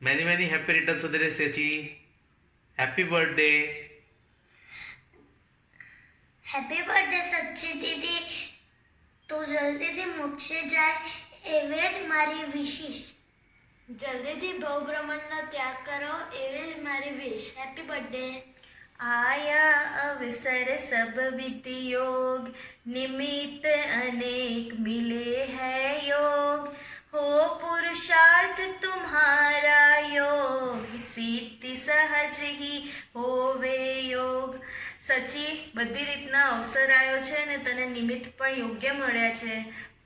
Many happy returns of the day, Sachi. Happy birthday. Happy birthday Sachi દીદી. તું જલ્દીથી મોક્ષે જાય એવી જ મારી વિશિશ. જલ્દીથી ભવભ્રમણનો ત્યાગ કરો એવી જ મારી વિશ. Happy birthday. आया अवसर सब विधि योग निमित्त अनेक मिले हैं योग हो पुरुषार्थ तुम्हारा योग सिद्धि सहज ही होवे योग. સચી બધી રીતના અવસર આવ્યો છે ને તને નિમિત્ત પણ યોગ્ય મળ્યા છે,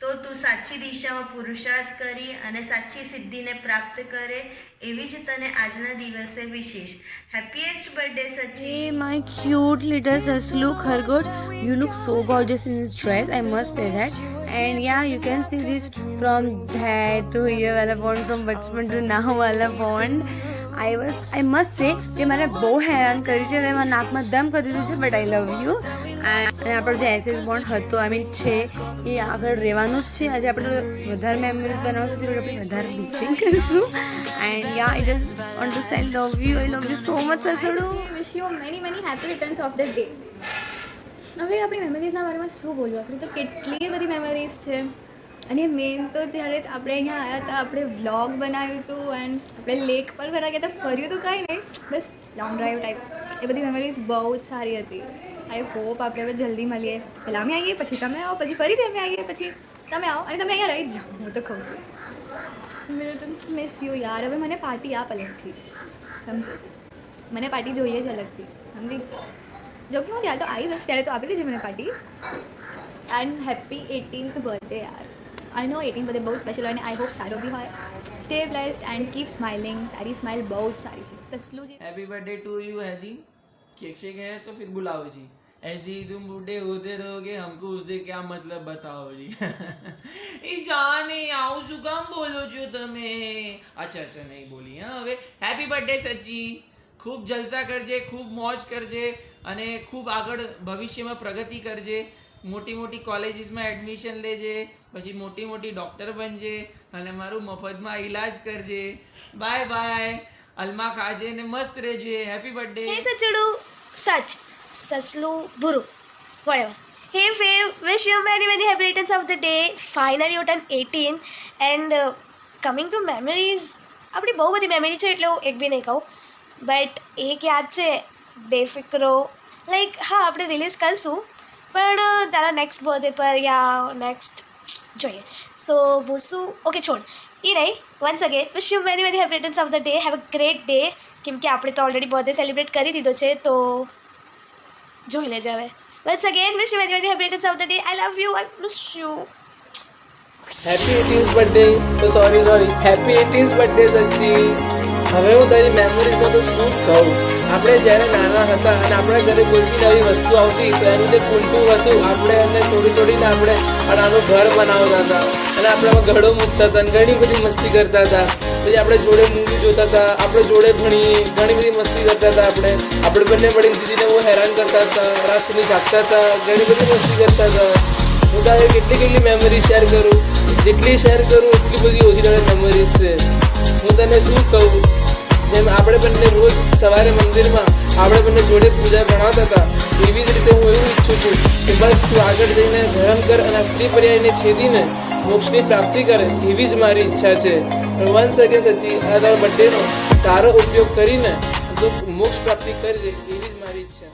તો તું સાચી દિશામાં પુરુષાર્થ કરી અને સાચી સિદ્ધિને પ્રાપ્ત કરે એવી જ તને આજના દિવસે વિશેષ happiest birthday Sachi. Hey, my cute little Saslu Khargosh, you look so gorgeous in this dress, I must say that. And yeah, you can see this from that to here wala bond, from bachpan to now wala bond. I must say કે મારે બહુ હેરાન કર્યું છે, એમાં નાકમાં દમ કરી દીધું છે, બટ આઈ લવ યુ. અને આપણો જે એસએસ બોન્ડ હતો આઈ મીન છે એ આગળ રહેવાનું જ છે. આજે આપણે વધારે મેમરીઝ બનાવશું તો આપણે વધારે બીચિંગ કરીશું. And yeah I just want to say I love you so much સસડુ. Wish you many happy returns of the day. હવે આપણી મેમરીઝના બારેમાં શું બોલવું, આપણી તો કેટલી બધી મેમરીઝ છે. અને મેન તો જ્યારે આપણે અહીંયા આવ્યા હતા, આપણે વ્લોગ બનાવ્યું હતું એન્ડ આપણે લેક પર ફરવા ગયા હતા, ફર્યું તો કંઈ નહીં, બસ લોંગ ડ્રાઈવ ટાઈપ. એ બધી મેમરીઝ બહુ જ સારી હતી. આઈ હોપ આપણે હવે જલ્દી મળીએ. પહેલાં અમે આવીએ, પછી તમે આવો, પછી ફરીથી અમે આવીએ, પછી તમે આવો અને તમે અહીંયા રહી જ જાઓ. હું તો કહું છું મિસ યુ યાર. હવે મને પાર્ટી આપ અલગથી, સમજો, મને પાર્ટી જોઈએ જ અલગથી, સમજી. જો કે હું ત્યારે તો આવી દઈશ, ત્યારે તો આપી દેજે મને party. And happy 18th birthday યાર. આઈ નો 18 બર્થડે બહુ સ્પેશિયલ હોય અને આઈ હોપ તારો બી હોય. Stay blessed and keep smiling. તારી સ્માઇલ બહુ જ સારી છે સસલુજી. हैप्पी बर्थडे टू यू है जी. केक शेक है तो फिर बुलाओ जी. ऐसे ही तुम बूढ़े होते रहोगे, हमको उससे क्या मतलब बताओ जी. એ જાને આવું શું કામ બોલો છો તમે? અચ્છા નહીં બોલી. હા, હવે હેપી બર્થડે સચી. ખૂબ જલસા કરજે, ખૂબ મોજ કરજે અને ખૂબ આગળ ભવિષ્યમાં પ્રગતિ કરજે. મોટી મોટી કોલેજીસમાં એડમિશન લેજે, પછી મોટી મોટી ડૉક્ટર બનજે અને મારું મફતમાં ઈલાજ કરજે. Bye bye. અલમા ખાજે ને મસ્ત રહેજે. Happy birthday. હે સચડુ સચ સસલું ભૂરું whatever. Hey Fav, wish you many happy returns of the day. Finally you turned 18 and coming to memories, આપણી બહુ બધી મેમરી છે એટલે હું એક બી નહીં કહું, બટ એક યાદ છે બેફિકરો. લાઈક હા, આપણે રિલીઝ કરશું પણ તારા નેક્સ્ટ બર્થડે પર યા નેક્સ્ટ જોઈએ. સો હું શું ઓકે છોડ એ નહીં. Once again wish you many happy returns of the day. Have a great day. કેમ કે આપણે તો ઓલરેડી બર્થડે સેલિબ્રેટ કરી દીધો છે, તો જોઈ લેજે હવે. Once again wish you many happy returns of the day. I love you, I miss you. Happy 18th birthday. તો સોરી હેપી 18th બર્થડે સચી. હવે હું તારી મેમરીઝમાં તો શું કહું. આપણે જ્યારે નાના હતા અને આપણા ઘરે કોઈ બી નવી વસ્તુ આવતી તો એનું જે કુંટું હતું આપણે એને તોડીને આપણે નાનું ઘર બનાવતા હતા અને આપણે ઘડો મૂકતા હતા અને ઘણી બધી મસ્તી કરતા હતા. પછી આપણે જોડે મૂવી જોતા હતા, આપણે જોડે ભણીએ, ઘણી બધી મસ્તી કરતા હતા. આપણે બંને મળીને દીદીને બહુ હેરાન કરતા હતા, રાત સુધી જાગતા હતા, ઘણી બધી મસ્તી કરતા હતા. હું તારે કેટલી મેમરી શેર કરું, જેટલી શેર કરું એટલી બધી ઓછી તારી મેમરીઝ છે. હું તને શું કહું, જેમ આપણે બંને રોજ સવારે મંદિરમાં આપણે બંને જોડે પૂજા ભણાવતા હતા, એવી જ રીતે હું એવું ઈચ્છું છું કે બસ તું આગળ જઈને ધર્મ કર અને સ્ત્રી પર્યાયને છેદીને મોક્ષની પ્રાપ્તિ કરે, એવી જ મારી ઈચ્છા છે. વન્સ અગેન સચી, આ તારા બર્થડેનો સારો ઉપયોગ કરીને તું મોક્ષ પ્રાપ્તિ કરજે, એવી જ મારી ઈચ્છા.